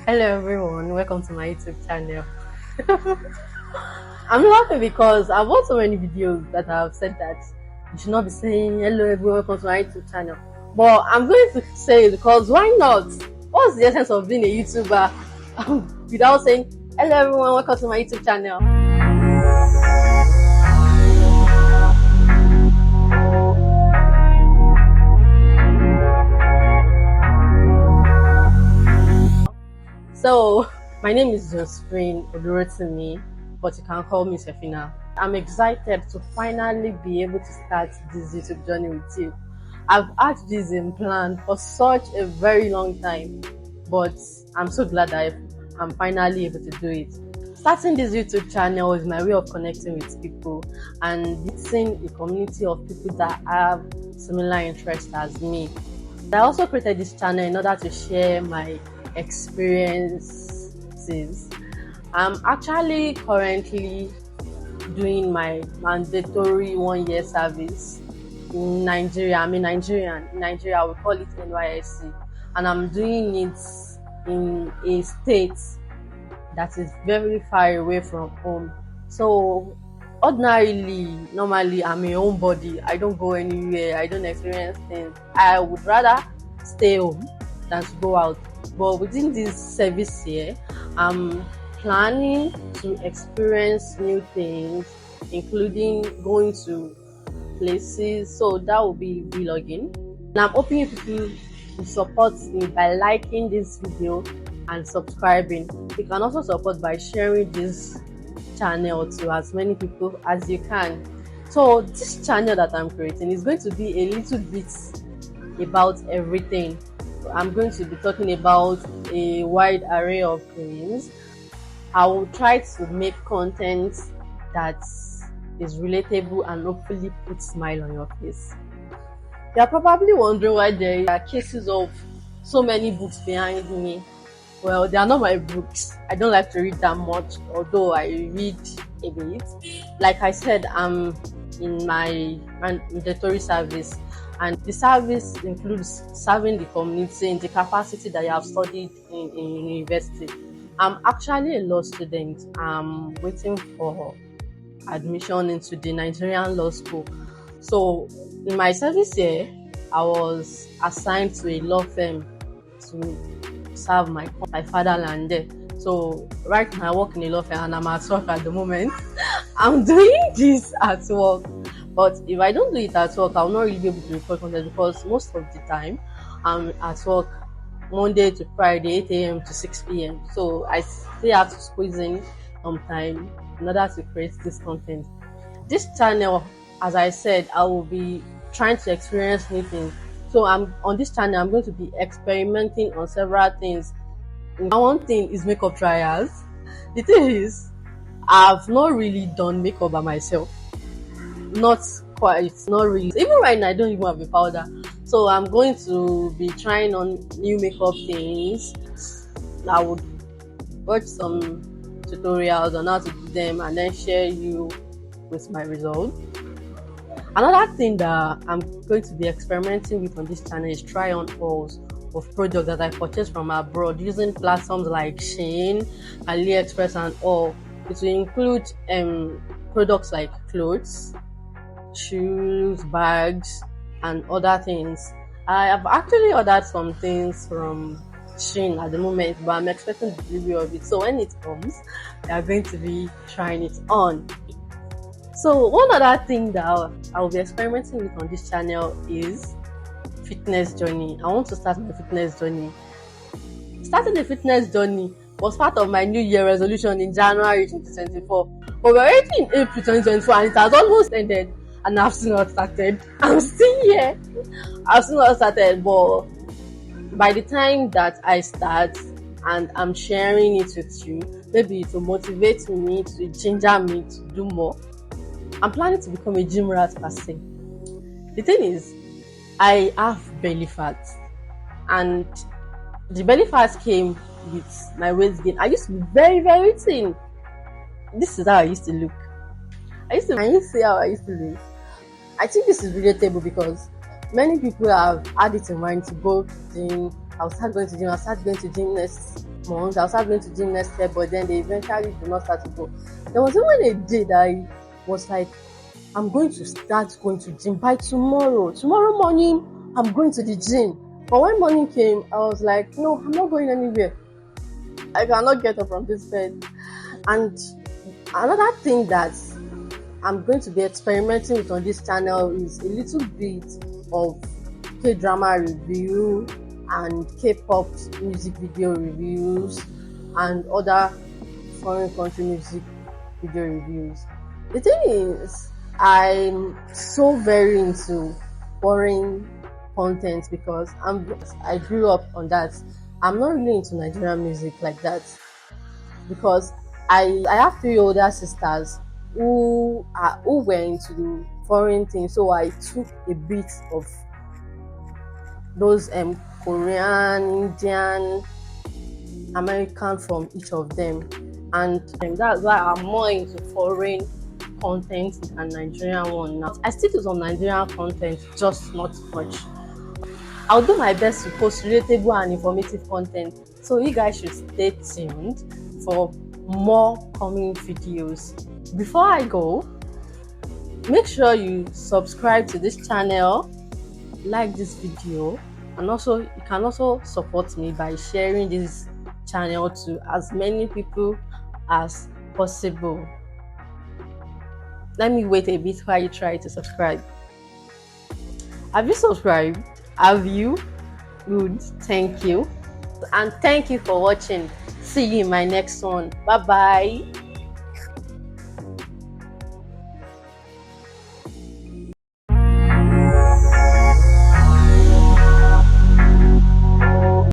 Hello everyone, welcome to my YouTube channel. I'm laughing because I've watched so many videos that have said that you should not be saying hello everyone, welcome to my YouTube channel. But I'm going to say it because why not? What's the essence of being a YouTuber without saying hello everyone, welcome to my YouTube channel? So, my name is Josephine Odorotimi, but you can call me Sefina. I'm excited to finally be able to start this YouTube journey with you. I've had this in plan for such a very long time, but I'm so glad that I'm finally able to do it. Starting this YouTube channel is my way of connecting with people and meeting a community of people that have similar interests as me. I also created this channel in order to share my experiences. I'm actually currently doing my mandatory 1-year service in Nigeria. I'm a Nigerian. In Nigeria, we call it NYSC, and I'm doing it in a state that is very far away from home. So normally I'm a homebody. I don't go anywhere. I don't experience things. I would rather stay home than to go out. But within this service here, I'm planning to experience new things, including going to places. So that will be vlogging. And I'm hoping people will support me by liking this video and subscribing. You can also support by sharing this channel to as many people as you can. So this channel that I'm creating is going to be a little bit about everything. I'm going to be talking about a wide array of things. I will try to make content that is relatable and hopefully put a smile on your face. You're probably wondering why there are cases of so many books behind me. Well, they are not my books. I don't like to read that much, although I read a bit. Like I said, I'm in my mandatory service, and the service includes serving the community in the capacity that you have studied in university. I'm actually a law student. I'm waiting for admission into the Nigerian law school. So in my service here, I was assigned to a law firm to serve my fatherland there. So right now I work in a law firm and I'm at work at the moment. I'm doing this at work. But if I don't do it at work, I'll not really be able to record content because most of the time I'm at work Monday to Friday, 8 a.m. to 6 p.m. So I still have to squeeze in some time in order to create this content. This channel, as I said, I will be trying to experience new things. So on this channel, I'm going to be experimenting on several things. And one thing is makeup trials. The thing is, I've not really done makeup by myself. Not quite, not really. Even right now, I don't even have a powder. So I'm going to be trying on new makeup things. I would watch some tutorials on how to do them and then share you with my results. Another thing that I'm going to be experimenting with on this channel is try on hauls of products that I purchased from abroad using platforms like Shein, AliExpress and all. It will include products like clothes, shoes, bags and other things. I have actually ordered some things from Shein at the moment, but I'm expecting the delivery of it. So when it comes, we are going to be trying it on. So one other thing that I will be experimenting with on this channel is fitness journey. I want to start my fitness journey. Starting the fitness journey was part of my New Year resolution in January 2024. But we're already in April 2024 and it has almost ended and I've still not started. I'm still here. I've still not started, but by the time that I start and I'm sharing it with you, maybe it will motivate me, to ginger me to do more. I'm planning to become a gym rat per se. The thing is, I have belly fat, and the belly fat came with my weight gain. I used to be very, very thin. This is how I used to look. I used to see how I used to look. I think this is relatable because many people have had it in mind to go to gym I'll start going to gym. I'll start going to gym next month. I'll start going to gym next year. But then they eventually do not start to go. There was even a day that I was like, I'm going to start going to gym by tomorrow. Tomorrow morning, I'm going to the gym. But when morning came, I was like, no, I'm not going anywhere. I cannot get up from this bed. And another thing that I'm going to be experimenting with on this channel is a little bit of K-drama review and K-pop music video reviews and other foreign country music video reviews. The thing is, I'm so very into foreign content because I grew up on that. I'm not really into Nigerian music like that because I have 3 older sisters who were into foreign things, so I took a bit of those Korean, Indian, American from each of them, and that's why I'm more into foreign content than Nigerian one now. I still do some Nigerian content, just not much. I'll do my best to post relatable and informative content, so you guys should stay tuned for more coming videos. Before I go, make sure you subscribe to this channel, like this video, and also you can also support me by sharing this channel to as many people as possible. Let me wait a bit while you try to subscribe. Have you subscribed? Have you? Good, thank you. And thank you for watching. See you in my next one. Bye bye.